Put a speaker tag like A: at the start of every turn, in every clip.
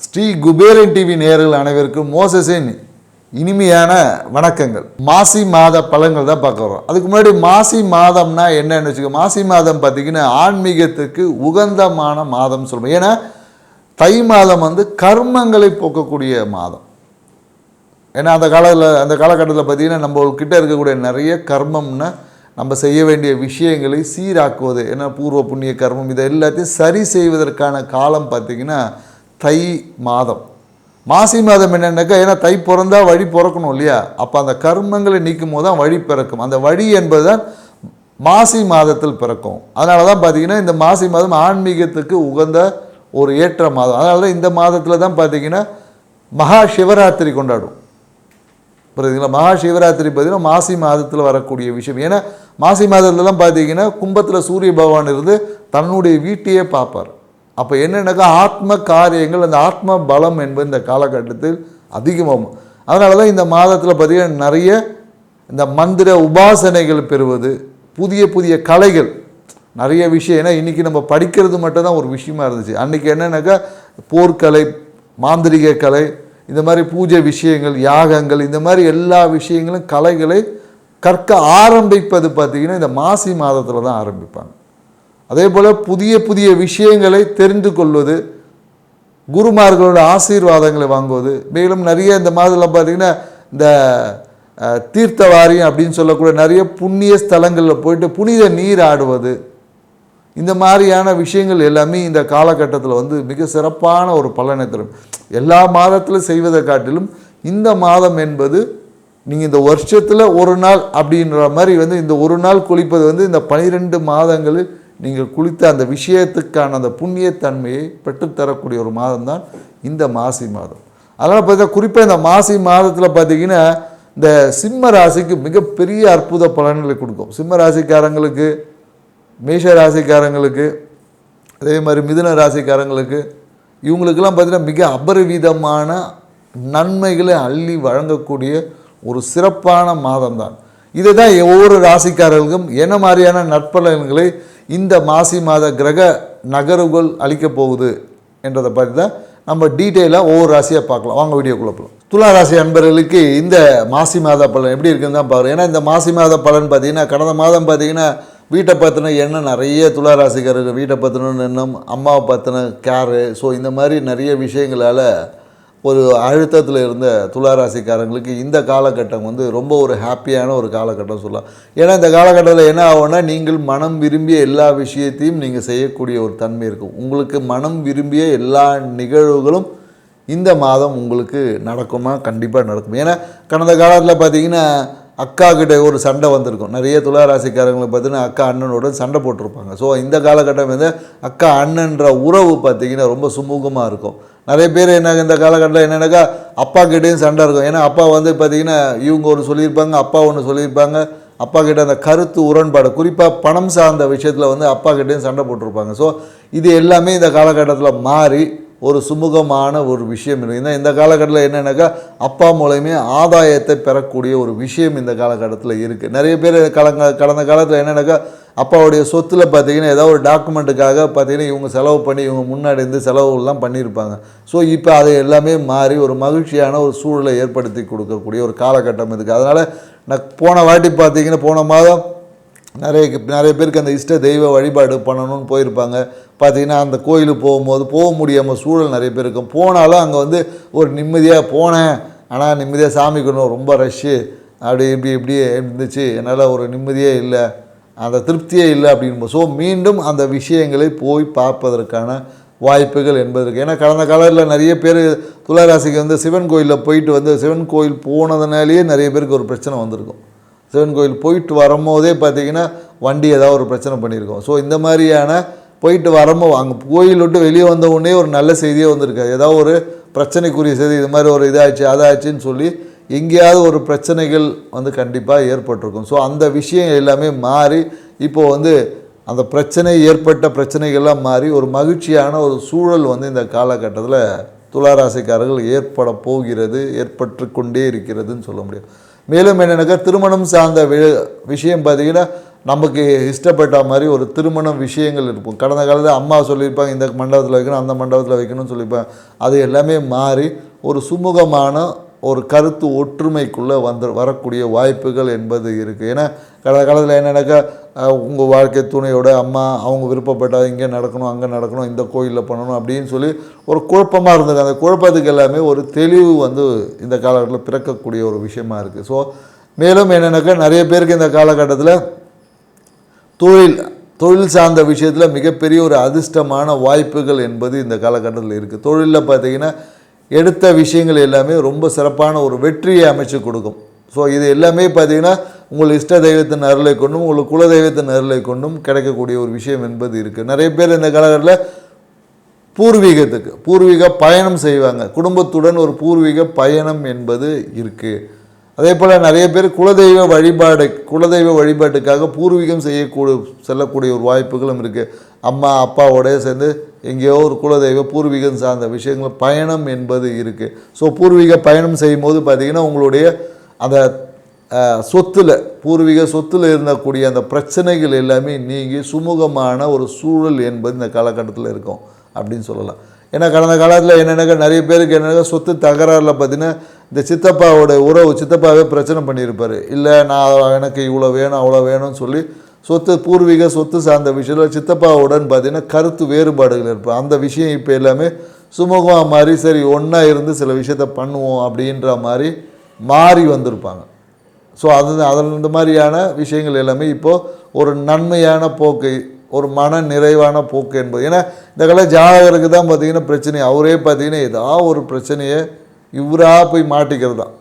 A: Sri Kuberan TV நேயர்கள் அனைவருக்கும் மோசஸின் இனிமையான வணக்கங்கள். மாசி மாத பலன்கள் தான் பார்க்க வரோம். அதுக்கு முன்னாடி மாசி மாதம்னா என்னன்னு வச்சுக்கோ. மாசி மாதம் பார்த்தீங்கன்னா ஆன்மீகத்துக்கு உகந்தமான மாதம் சொல்லுவோம். ஏன்னா தை மாதம் கர்மங்களை போக்கக்கூடிய மாதம். ஏன்னா அந்த காலகட்டத்தில் பார்த்தீங்கன்னா நம்மக்கிட்ட இருக்கக்கூடிய நிறைய கர்மம்னா நம்ம செய்ய வேண்டிய விஷயங்களை சீராக்குவது, ஏன்னா பூர்வ புண்ணிய கர்மம் இதை எல்லாத்தையும் சரி செய்வதற்கான காலம் பார்த்திங்கன்னா தை மாதம். மாசி மாதம் என்னென்னாக்கா, ஏன்னா தை பிறந்தா வழி பிறக்கணும் இல்லையா, அப்போ அந்த கர்மங்களை நீக்கும் போது தான் வழி பிறக்கும். அந்த வழி என்பது தான் மாசி மாதத்தில் பிறக்கும். அதனால தான் பார்த்திங்கன்னா இந்த மாசி மாதம் ஆன்மீகத்துக்கு உகந்த ஒரு ஏற்ற மாதம். அதனால தான் இந்த மாதத்தில் தான் பார்த்திங்கன்னா மகா சிவராத்திரி கொண்டாடும். புரியுதுங்களா? மகா சிவராத்திரி பார்த்திங்கன்னா மாசி மாதத்தில் வரக்கூடிய விஷயம். ஏன்னா மாசி மாதத்துலலாம் பார்த்திங்கன்னா கும்பத்தில் சூரிய பகவான் இருந்து தன்னுடைய வீட்டையே பார்ப்பார். அப்போ என்னென்னாக்கா ஆத்ம காரியங்கள், அந்த ஆத்ம பலம் என்பது இந்த காலகட்டத்தில் அதிகமாகும். அதனால தான் இந்த மாதத்தில் பார்த்திங்கன்னா நிறைய இந்த மந்திர உபாசனைகள் பெறுவது, புதிய புதிய கலைகள், நிறைய விஷயம். ஏன்னா இன்றைக்கி நம்ம படிக்கிறது மட்டும் தான் ஒரு விஷயமா இருந்துச்சு. அன்றைக்கி என்னென்னாக்கா போர்க்கலை, மாந்திரிக கலை, இந்த மாதிரி பூஜை விஷயங்கள், யாகங்கள், இந்த மாதிரி எல்லா விஷயங்களும் கலைகளை கற்க ஆரம்பிப்பது பார்த்திங்கன்னா இந்த மாசி மாதத்தில் தான் ஆரம்பிப்பாங்க. அதே போல் புதிய புதிய விஷயங்களை தெரிந்து கொள்வது, குருமார்களோட ஆசீர்வாதங்களை வாங்குவது, மேலும் நிறைய இந்த மாதத்தில் பார்த்திங்கன்னா இந்த தீர்த்த வாரியம் அப்படின்னு சொல்லக்கூடிய நிறைய புண்ணிய ஸ்தலங்களில் போயிட்டு புனித நீர் ஆடுவது, இந்த மாதிரியான விஷயங்கள் எல்லாமே இந்த காலகட்டத்தில் மிக சிறப்பான ஒரு பலனை தரும். எல்லா மாதத்திலும் செய்வதை காட்டிலும் இந்த மாதம் என்பது நீங்கள் இந்த வருஷத்தில் ஒரு நாள் அப்படின்ற மாதிரி இந்த ஒரு நாள் குளிப்பது இந்த 12 மாதங்களில் நீங்கள் குளித்த அந்த விஷயத்துக்கான அந்த புண்ணியத்தன்மையை பெற்றுத்தரக்கூடிய ஒரு மாதம் தான் இந்த மாசி மாதம். அதனால் பார்த்தீங்கன்னா குறிப்பாக இந்த மாசி மாதத்தில் பார்த்திங்கன்னா இந்த சிம்ம ராசிக்கு மிகப்பெரிய அற்புத பலன்களை கொடுக்கும். சிம்ம ராசிக்காரங்களுக்கு, மேஷ ராசிக்காரங்களுக்கு, அதே மாதிரி மிதுன ராசிக்காரங்களுக்கு, இவங்களுக்கெல்லாம் பார்த்திங்கன்னா மிக அபரிவிதமான நன்மைகளை அள்ளி வழங்கக்கூடிய ஒரு சிறப்பான மாதம் தான். இதை தான் ஒவ்வொரு ராசிக்காரர்களுக்கும் என்ன மாதிரியான நற்பலன்களை இந்த மாசி மாத கிரக நகர்வுகள் அளிக்கப் போகுது என்றதை பற்றி தான் நம்ம டீட்டெயிலாக ஒவ்வொரு ராசியாக பார்க்கலாம். வாங்க வீடியோக்குள்ளே போகலாம். துலா ராசி அன்பர்களுக்கு இந்த மாசி மாத பலன் எப்படி இருக்குன்னு தான் பார்க்குறோம். ஏன்னா இந்த மாசி மாத பலன் பார்த்திங்கன்னா கடந்த மாதம் பார்த்திங்கன்னா வீட்டை பற்றின எண்ணம் நிறைய துலா ராசிக்காரர்கள், வீட்டை பற்றின எண்ணம், அம்மாவை பற்றின கேரு, ஸோ இந்த மாதிரி நிறைய விஷயங்களால் ஒரு அழுத்தத்தில் இருந்த துலா ராசிக்காரங்களுக்கு இந்த காலகட்டம் ரொம்ப ஒரு ஹாப்பியான ஒரு காலகட்டம் சொல்லலாம். ஏன்னா இந்த காலகட்டத்தில் என்ன ஆகும்னா, நீங்கள் மனம் விரும்பிய எல்லா விஷயத்தையும் நீங்கள் செய்யக்கூடிய ஒரு தன்மை இருக்கும். உங்களுக்கு மனம் விரும்பிய எல்லா நிகழ்வுகளும் இந்த மாதம் உங்களுக்கு நடக்குமா? கண்டிப்பாக நடக்கும். ஏன்னா கடந்த காலத்தில் பார்த்திங்கன்னா அக்கா கிட்ட ஒரு சண்டை வந்திருக்கும். நிறைய துலா ராசிக்காரங்களை பார்த்தீங்கன்னா அக்கா அண்ணனோட சண்டை போட்டிருப்பாங்க. ஸோ இந்த காலகட்டம் அக்கா அண்ணன்ற உறவு பார்த்திங்கன்னா ரொம்ப சுமூகமாக இருக்கும். நிறைய பேர் இந்த காலகட்டத்தில் என்னென்னாக்கா அப்பா கிட்டேயும் சண்டை இருக்கும். ஏன்னா அப்பா பார்த்திங்கன்னா இவங்க ஒன்று சொல்லியிருப்பாங்க, அப்பா ஒன்று சொல்லியிருப்பாங்க. அப்பா கிட்ட அந்த கருத்து உடன்பாடு, குறிப்பாக பணம் சார்ந்த விஷயத்தில் அப்பா கிட்டேயும் சண்டை போட்டிருப்பாங்க. ஸோ இது எல்லாமே இந்த காலகட்டத்தில் மாறி ஒரு சுமூகமான ஒரு விஷயம் இருக்குது. இந்த காலகட்டத்தில் என்னென்னாக்கா அப்பா மூலமே ஆதாயத்தை பெறக்கூடிய ஒரு விஷயம் இந்த காலகட்டத்தில் இருக்குது. நிறைய பேர் கடந்த காலத்தில் என்னென்னாக்கா அப்பாவுடைய சொத்தில் பார்த்திங்கன்னா ஏதாவது ஒரு டாக்குமெண்ட்டுக்காக பார்த்திங்கன்னா இவங்க செலவு பண்ணி இவங்க முன்னாடி செலவுலாம் பண்ணியிருப்பாங்க. ஸோ இப்போ அதை எல்லாமே மாறி ஒரு மகிழ்ச்சியான ஒரு சூழலை ஏற்படுத்தி கொடுக்கக்கூடிய ஒரு காலகட்டம் இருக்குது. அதனால் நான் போன வாட்டி பார்த்திங்கன்னா போன மாதம் நிறைய பேருக்கு அந்த இஷ்ட தெய்வ வழிபாடு பண்ணணும்னு போயிருப்பாங்க. பார்த்திங்கன்னா அந்த கோயிலுக்கு போகும்போது போக முடியாமல் சூழல் நிறைய பேர் இருக்கும். போனாலும் அங்கே ஒரு நிம்மதியாக போனேன், ஆனால் நிம்மதியாக சாமி கொண்டு ரொம்ப ரஷ்ஷு அப்படி இப்படியே இருந்துச்சு, என்னால் ஒரு நிம்மதியே இல்லை, அந்த திருப்தியே இல்லை அப்படின்போது ஸோ மீண்டும் அந்த விஷயங்களை போய் பார்ப்பதற்கான வாய்ப்புகள் என்பது இருக்குது. ஏன்னா கடந்த காலத்தில் நிறைய பேர் துளாராசிக்கு சிவன் கோயிலில் போயிட்டு சிவன் கோயில் போனதுனாலேயே நிறைய பேருக்கு ஒரு பிரச்சனை வந்திருக்கும். சிவன் கோயில் போயிட்டு வரும்போதே பார்த்திங்கன்னா வண்டி ஏதாவது ஒரு பிரச்சனை பண்ணியிருக்கோம். ஸோ இந்த மாதிரியான போயிட்டு வரும்போது அங்கே கோயில் விட்டு வெளியே வந்த உடனே ஒரு நல்ல செய்தியே வந்திருக்காது. ஏதாவது ஒரு பிரச்சனைக்குரிய செய்தி, இது மாதிரி ஒரு இதாச்சு அதாச்சுன்னு சொல்லி எங்கேயாவது ஒரு பிரச்சனைகள் கண்டிப்பாக ஏற்பட்டிருக்கும். ஸோ அந்த விஷயம் எல்லாமே மாறி இப்போது அந்த பிரச்சனை ஏற்பட்ட பிரச்சனைகள்லாம் மாறி ஒரு மகிழ்ச்சியான ஒரு சூழல் இந்த காலகட்டத்தில் துளாராசிக்காரர்கள் ஏற்பட போகிறது, ஏற்பட்டு கொண்டே இருக்கிறதுன்னு சொல்ல முடியும். மேலும் என்னென்னாக்கா திருமணம் சார்ந்த விஷயம் பார்த்திங்கன்னா நமக்கு இஷ்டப்பட்ட மாதிரி ஒரு திருமணம் விஷயங்கள் இருக்கும். கடந்த காலத்தில் அம்மா சொல்லியிருப்பாங்க இந்த மண்டபத்தில் வைக்கணும், அந்த மண்டபத்தில் வைக்கணும்னு சொல்லியிருப்பாங்க. அது எல்லாமே மாறி ஒரு சுமூகமான ஒரு கருத்து ஒற்றுமைக்குள்ளே வரக்கூடிய வாய்ப்புகள் என்பது இருக்குது. ஏன்னா கடந்த காலத்தில் என்னென்னாக்கா உங்கள் வாழ்க்கை துணையோட அம்மா அவங்க விருப்பப்பட்டால் இங்கே நடக்கணும், அங்கே நடக்கணும், இந்த கோயிலில் பண்ணணும் அப்படின்னு சொல்லி ஒரு குழப்பமாக இருந்தது. அந்த குழப்பத்துக்கு எல்லாமே ஒரு தெளிவு இந்த காலகட்டத்தில் பிறக்கக்கூடிய ஒரு விஷயமா இருக்குது. ஸோ மேலும் என்னென்னாக்கா நிறைய பேருக்கு இந்த காலகட்டத்தில் தொழில் சார்ந்த விஷயத்தில் மிகப்பெரிய ஒரு அதிர்ஷ்டமான வாய்ப்புகள் என்பது இந்த காலகட்டத்தில் இருக்குது. தொழிலில் பார்த்திங்கன்னா எடுத்த விஷயங்கள் எல்லாமே ரொம்ப சிறப்பான ஒரு வெற்றியை அமைச்சு கொடுக்கும். ஸோ இது எல்லாமே பார்த்திங்கன்னா உங்கள் இஷ்ட தெய்வத்தின் அருளை கொண்டும் உங்கள் குல தெய்வத்தின் அருளை கொண்டும் கிடைக்கக்கூடிய ஒரு விஷயம் என்பது இருக்குது. நிறைய பேர் இந்த காலகட்டத்தில் பூர்வீக பயணம் செய்வாங்க. குடும்பத்துடன் ஒரு பூர்வீக பயணம் என்பது இருக்குது. அதே போல் நிறைய பேர் குலதெய்வ வழிபாட்டுக்காக பூர்வீகம் செல்லக்கூடிய ஒரு வாய்ப்புகளும் இருக்குது. அம்மா அப்பாவோட சேர்ந்து எங்கேயோ ஒரு குலதெய்வ பூர்வீகம் சார்ந்த விஷயங்கள் பயணம் என்பது இருக்குது. ஸோ பூர்வீக பயணம் செய்யும்போது பார்த்திங்கன்னா உங்களுடைய அந்த பூர்வீக சொத்தில் இருந்தக்கூடிய அந்த பிரச்சனைகள் எல்லாமே நீங்கி சுமூகமான ஒரு சூழல் என்பது இந்த காலகட்டத்தில் இருக்கும் அப்படின்னு சொல்லலாம். ஏன்னா கடந்த காலத்தில் என்னென்னாக்கா நிறைய பேருக்கு என்னென்னா சொத்து தகராறில் பார்த்திங்கன்னா இந்த சித்தப்பாவே பிரச்சனை பண்ணியிருப்பார். இல்லை எனக்கு இவ்வளோ வேணும் அவ்வளோ வேணும்னு சொல்லி பூர்வீக சொத்து சார்ந்த விஷயத்தில் சித்தப்பாவுடன் பார்த்திங்கன்னா கருத்து வேறுபாடுகள் இருப்பார். அந்த விஷயம் இப்போ எல்லாமே சுமூகமாக மாறி சரி ஒன்றா இருந்து சில விஷயத்த பண்ணுவோம் அப்படின்ற மாதிரி மாறி வந்திருப்பாங்க. ஸோ இந்த மாதிரியான விஷயங்கள் எல்லாமே இப்போது ஒரு நன்மையான போக்கு, ஒரு மன நிறைவான போக்கு என்பது. ஏன்னா இந்த கால ஜாதகருக்கு தான் பார்த்திங்கன்னா பிரச்சனை. அவரே பார்த்திங்கன்னா ஏதாவது ஒரு பிரச்சனையை இவராக போய் மாட்டிக்கிறது தான்.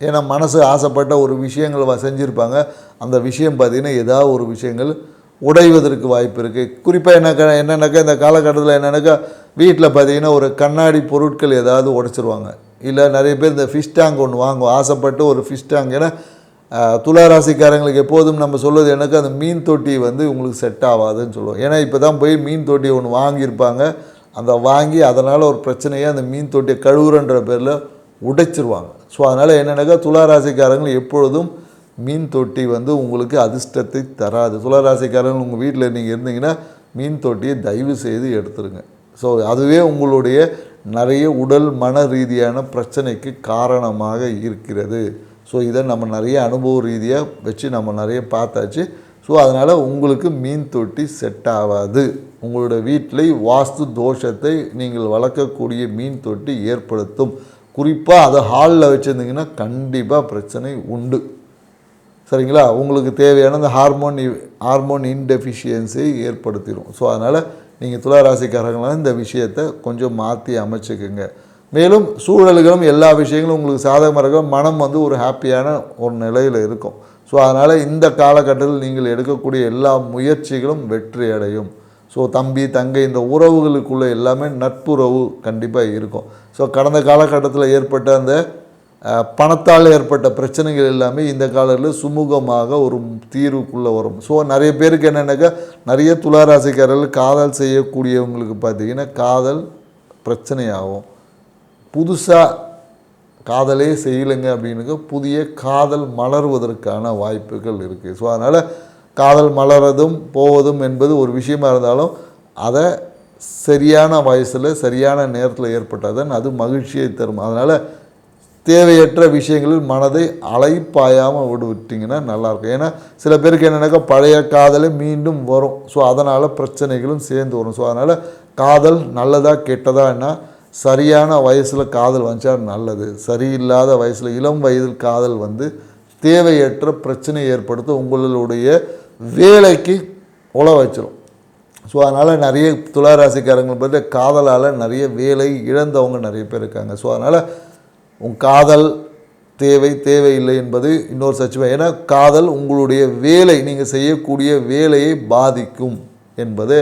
A: ஏன்னா மனசு ஆசைப்பட்ட ஒரு விஷயங்கள் செஞ்சுருப்பாங்க. அந்த விஷயம் பார்த்திங்கன்னா ஏதாவது ஒரு விஷயங்கள் உடைவதற்கு வாய்ப்பு இருக்குது. குறிப்பாக என்னென்னாக்கா இந்த காலகட்டத்தில் என்னென்னாக்கா வீட்டில் பார்த்திங்கன்னா ஒரு கண்ணாடி பொருட்கள் ஏதாவது உடைச்சிருவாங்க. இல்லை நிறைய பேர் இந்த ஃபிஷ் டேங்க் ஒன்று வாங்குவோம் ஆசைப்பட்டு ஒரு ஃபிஷ் டேங்க். ஏன்னா துளாராசிக்காரங்களுக்கு எப்போதும் நம்ம சொல்வது எனக்கு அந்த மீன் தொட்டி உங்களுக்கு செட் ஆகாதுன்னு சொல்லுவோம். ஏன்னா இப்போ தான் போய் மீன் தொட்டி ஒன்று வாங்கியிருப்பாங்க. வாங்கி அதனால் ஒரு பிரச்சனையை அந்த மீன் தொட்டியை கழுவுறன்ற பேரில் உடைச்சிருவாங்க. ஸோ அதனால் என்னென்னாக்கா துளாராசிக்காரங்கள் எப்பொழுதும் மீன் தொட்டி உங்களுக்கு அதிர்ஷ்டத்தை தராது. துளாராசிக்காரங்கள் உங்கள் வீட்டில் நீங்கள் இருந்தீங்கன்னா மீன் தொட்டியை தயவு செய்து எடுத்துருங்க. ஸோ அதுவே உங்களுடைய நிறைய உடல் மன ரீதியான பிரச்சனைக்கு காரணமாக இருக்கிறது. ஸோ இதை நம்ம நிறைய அனுபவ ரீதியாக வச்சு நம்ம நிறைய பார்த்தாச்சு. ஸோ அதனால் உங்களுக்கு மீன் தொட்டி செட் ஆகாது. உங்களோட வீட்டில் வாஸ்து தோஷத்தை நீங்கள் வளர்க்கக்கூடிய மீன் தொட்டி ஏற்படுத்தும். குறிப்பாக அதை ஹாலில் வச்சுருந்தீங்கன்னா கண்டிப்பாக பிரச்சனை உண்டு. சரிங்களா? உங்களுக்கு தேவையான அந்த ஹார்மோன் இன்டெஃபிஷியன்சியை ஏற்படுத்திடும். ஸோ அதனால் நீங்கள் துளாராசிக்காரங்களாம் இந்த விஷயத்தை கொஞ்சம் மாற்றி அமைச்சுக்குங்க. மேலும் சூழல்களும் எல்லா விஷயங்களும் உங்களுக்கு சாதகமாக இருக்கும். மனம் ஒரு ஹாப்பியான ஒரு நிலையில் இருக்கும். ஸோ அதனால் இந்த காலகட்டத்தில் நீங்கள் எடுக்கக்கூடிய எல்லா முயற்சிகளும் வெற்றி அடையும். ஸோ தம்பி தங்கை இந்த உறவுகளுக்குள்ளே எல்லாமே நட்புறவு கண்டிப்பாக இருக்கும். ஸோ கடந்த காலகட்டத்தில் ஏற்பட்ட அந்த பணத்தால் ஏற்பட்ட பிரச்சனைகள் எல்லாமே இந்த காலத்தில் சுமூகமாக ஒரு தீர்வுக்குள்ளே வரும். ஸோ நிறைய பேருக்கு என்னென்னாக்கா நிறைய துளாராசிக்காரர்கள் காதல் செய்யக்கூடியவங்களுக்கு பார்த்திங்கன்னா காதல் பிரச்சனையாகும். புதுசாக காதலே செய்யலைங்க அப்படின்னுக்கு புதிய காதல் மலர்வதற்கான வாய்ப்புகள் இருக்குது. ஸோ அதனால் காதல் மலர்வதும் போவதும் என்பது ஒரு விஷயமா இருந்தாலும் அதை சரியான வயசில் சரியான நேரத்தில் ஏற்பட்டால் தான் அது மகிழ்ச்சியை தரும். அதனால் தேவையற்ற விஷயங்களில் மனதை அலைப்பாயாமல் விட்டிங்கன்னா நல்லாயிருக்கும். ஏன்னா சில பேருக்கு என்னென்னாக்கா பழைய காதலே மீண்டும் வரும். ஸோ அதனால் பிரச்சனைகளும் சேர்ந்து வரும். ஸோ அதனால் காதல் நல்லதா கெட்டதான்னா சரியான வயசில் காதல் வந்துச்சா நல்லது. சரியில்லாத வயசில் இளம் வயதில் காதல் தேவையற்ற பிரச்சனை ஏற்படுத்த உங்களுடைய வேலைக்கு உழ வச்சிடும். ஸோ அதனால் நிறைய துளாராசிக்காரங்களை பற்றி காதலால் நிறைய வேலை இழந்தவங்க நிறைய பேர் இருக்காங்க. ஸோ அதனால் காதல் தேவையில்லை என்பது இன்னொரு சச்சுவேஷன். ஏன்னா காதல் உங்களுடைய வேலை நீங்கள் செய்யக்கூடிய வேலையை பாதிக்கும் என்பது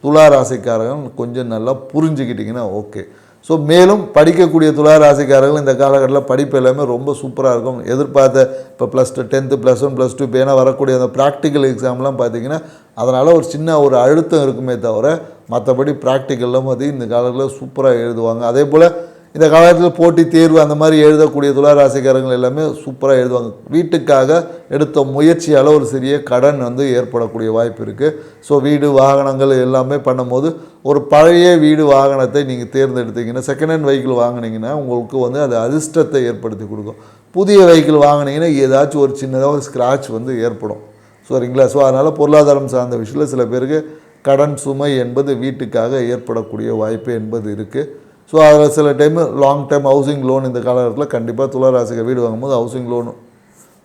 A: துளாராசிக்காரர்கள் கொஞ்சம் நல்லா புரிஞ்சுக்கிட்டிங்கன்னா ஓகே. ஸோ மேலும் படிக்கக்கூடிய துளாராசிக்காரர்கள் இந்த காலகட்டத்தில் படிப்பு எல்லாமே ரொம்ப சூப்பராக இருக்கும். எதிர்பார்த்த இப்போ +2 10th +1 +2 இப்போ ஏன்னா வரக்கூடிய அந்த ப்ராக்டிக்கல் எக்ஸாம்லாம் பார்த்திங்கன்னா அதனால் ஒரு சின்ன ஒரு அழுத்தம் இருக்குமே தவிர மற்றபடி ப்ராக்டிக்கல்லாம் இந்த காலத்தில் சூப்பராக எழுதுவாங்க. அதே போல் இந்த காலத்தில் போட்டி தேர்வு அந்த மாதிரி எழுதக்கூடிய துளாராசிக்காரங்கள் எல்லாமே சூப்பராக எழுதுவாங்க. வீட்டுக்காக எடுத்த முயற்சியால் ஒரு சிறிய கடன் வந்து ஏற்படக்கூடிய வாய்ப்பு இருக்குது. ஸோ வீடு வாகனங்கள் எல்லாமே பண்ணும்போது ஒரு பழைய வீடு வாகனத்தை நீங்கள் தேர்ந்தெடுத்தீங்கன்னா, செகண்ட் ஹேண்ட் வெஹிக்கிள் வாங்கினீங்கன்னா உங்களுக்கு வந்து அது அதிர்ஷ்டத்தை ஏற்படுத்தி கொடுக்கும். புதிய வெஹிக்கிள் வாங்கினீங்கன்னா ஏதாச்சும் ஒரு சின்னதாக ஒரு ஸ்க்ராட்ச் வந்து ஏற்படும். சரிங்களா? ஸோ அதனால் பொருளாதாரம் சார்ந்த விஷயத்தில் சில பேருக்கு கடன் சுமை என்பது வீட்டுக்காக ஏற்படக்கூடிய வாய்ப்பு என்பது இருக்குது. ஸோ அதில் சில time long time housing loan இந்த காலகட்டத்தில் கண்டிப்பாக துளாராசிக்கு வீடு வாங்கும்போது ஹவுசிங் லோன்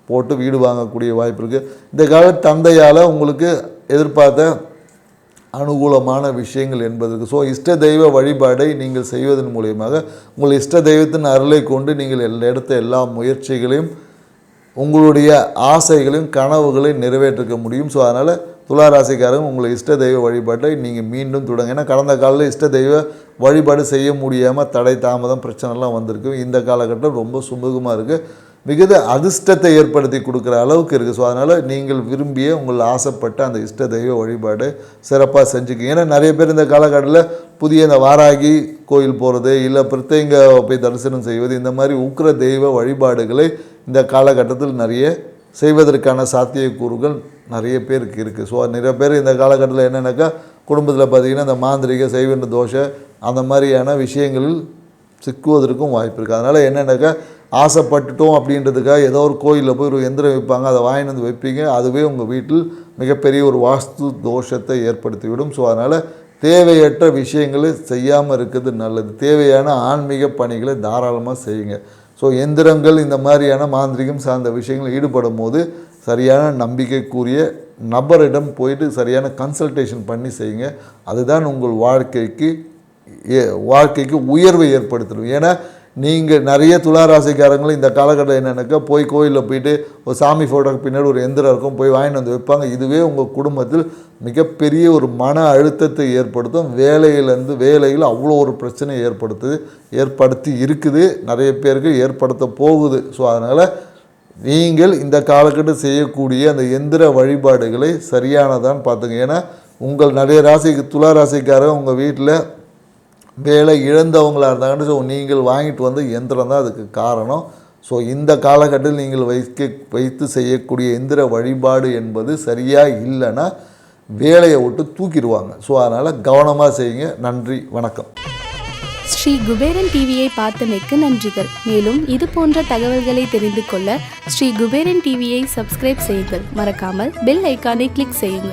A: போட்டு வீடு வாங்கக்கூடிய வாய்ப்பு இருக்குது. இந்த கால தந்தையால் உங்களுக்கு எதிர்பார்த்த அனுகூலமான விஷயங்கள் என்பது இருக்குது. ஸோ இஷ்ட தெய்வ வழிபாடை நீங்கள் செய்வதன் மூலியமாக உங்கள் இஷ்ட தெய்வத்தின் அருளை கொண்டு நீங்கள் எடுத்த எல்லா முயற்சிகளையும் உங்களுடைய ஆசைகளையும் கனவுகளையும் நிறைவேற்றிக்க முடியும். ஸோ அதனால் துளாராசிக்காரங்க உங்களை இஷ்ட தெய்வ வழிபாட்டை நீங்கள் மீண்டும் தொடங்க. ஏன்னா கடந்த காலத்தில் இஷ்ட தெய்வ வழிபாடு செய்ய முடியாமல் தடை தாமதம் பிரச்சனைலாம் வந்திருக்கு. இந்த காலகட்டம் ரொம்ப சுமூகமாக இருக்குது, மிகுந்த அதிர்ஷ்டத்தை ஏற்படுத்தி கொடுக்குற அளவுக்கு இருக்குது. ஸோ அதனால் நீங்கள் விரும்பிய உங்கள் ஆசைப்பட்ட அந்த இஷ்ட தெய்வ வழிபாடு சிறப்பாக செஞ்சுக்கோங்க. ஏன்னா நிறைய பேர் இந்த காலகட்டத்தில் புதிய இந்த வாராகி கோயில் போகிறது, இல்லை பிரத்யேங்க போய் தரிசனம் செய்வது, இந்த மாதிரி உக்கிர தெய்வ வழிபாடுகளை இந்த காலகட்டத்தில் நிறைய செய்வதற்கான சாத்தியக்கூறுகள் நிறைய பேருக்கு இருக்குது. ஸோ நிறைய பேர் இந்த காலகட்டத்தில் என்னென்னாக்கா குடும்பத்தில் பார்த்திங்கன்னா இந்த மாந்திரிக செய்வென்ற தோஷை அந்த மாதிரியான விஷயங்களில் சிக்குவதற்கும் வாய்ப்பு இருக்குது. அதனால் என்னென்னாக்கா ஆசைப்பட்டுட்டோம் அப்படின்றதுக்காக ஏதோ ஒரு கோயிலில் போய் ஒரு எந்திரம் வைப்பாங்க, அதை வாங்கிட்டு வந்து வைப்பீங்க, அதுவே உங்கள் வீட்டில் மிகப்பெரிய ஒரு வாஸ்து தோஷத்தை ஏற்படுத்திவிடும். ஸோ அதனால் தேவையற்ற விஷயங்களை செய்யாமல் இருக்கிறது நல்லது. தேவையான ஆன்மீக பணிகளை தாராளமாக செய்யுங்க. ஸோ எந்திரங்கள் இந்த மாதிரியான மாந்திரிகம் சார்ந்த விஷயங்கள் ஈடுபடும் போது சரியான நம்பிக்கைக்குரிய நபரிடம் போயிட்டு சரியான கன்சல்டேஷன் பண்ணி செய்யுங்க. அதுதான் உங்கள் வாழ்க்கைக்கு உயர்வை ஏற்படுத்தணும். ஏன்னா நீங்கள் நிறைய துளாராசிக்காரங்களும் இந்த காலகட்டம் என்னென்னாக்கா போய் கோயிலில் போயிட்டு ஒரு சாமி ஃபோட்டோக்கு பின்னாடி ஒரு எந்திரம் இருக்கும், போய் வாங்கிட்டு வந்து வைப்பாங்க. இதுவே உங்கள் குடும்பத்தில் மிகப்பெரிய ஒரு மன அழுத்தத்தை ஏற்படுத்தும். வேலையில் அவ்வளோ ஒரு பிரச்சனை ஏற்படுத்தி இருக்குது, நிறைய பேருக்கு ஏற்படுத்த போகுது. ஸோ அதனால் நீங்கள் இந்த காலகட்டம் செய்யக்கூடிய அந்த எந்திர வழிபாடுகளை சரியானதான் பார்த்துங்க. ஏன்னா உங்கள் நிறைய துளாராசிக்காரங்க உங்கள் வீட்டில் வேலை இழந்தவங்களாக இருந்தாங்கன்னு ஸோ நீங்கள் வாங்கிட்டு வந்த யந்திரம் தான் அதுக்கு காரணம். ஸோ இந்த காலகட்டத்தில் நீங்கள் வைத்து செய்யக்கூடிய எந்திர வழிபாடு என்பது சரியாக இல்லைன்னா வேலையை விட்டு தூக்கிடுவாங்க. ஸோ அதனால் கவனமாக செய்யுங்க. நன்றி, வணக்கம்.
B: ஸ்ரீ குபேரன் டிவியை பார்த்தமைக்கு நன்றிகள். மேலும் இது போன்ற தகவல்களை தெரிந்து கொள்ள ஸ்ரீ குபேரன் டிவியை சப்ஸ்கிரைப் செய்யுங்கள். மறக்காமல் பெல் ஐக்கானை கிளிக் செய்யுங்கள்.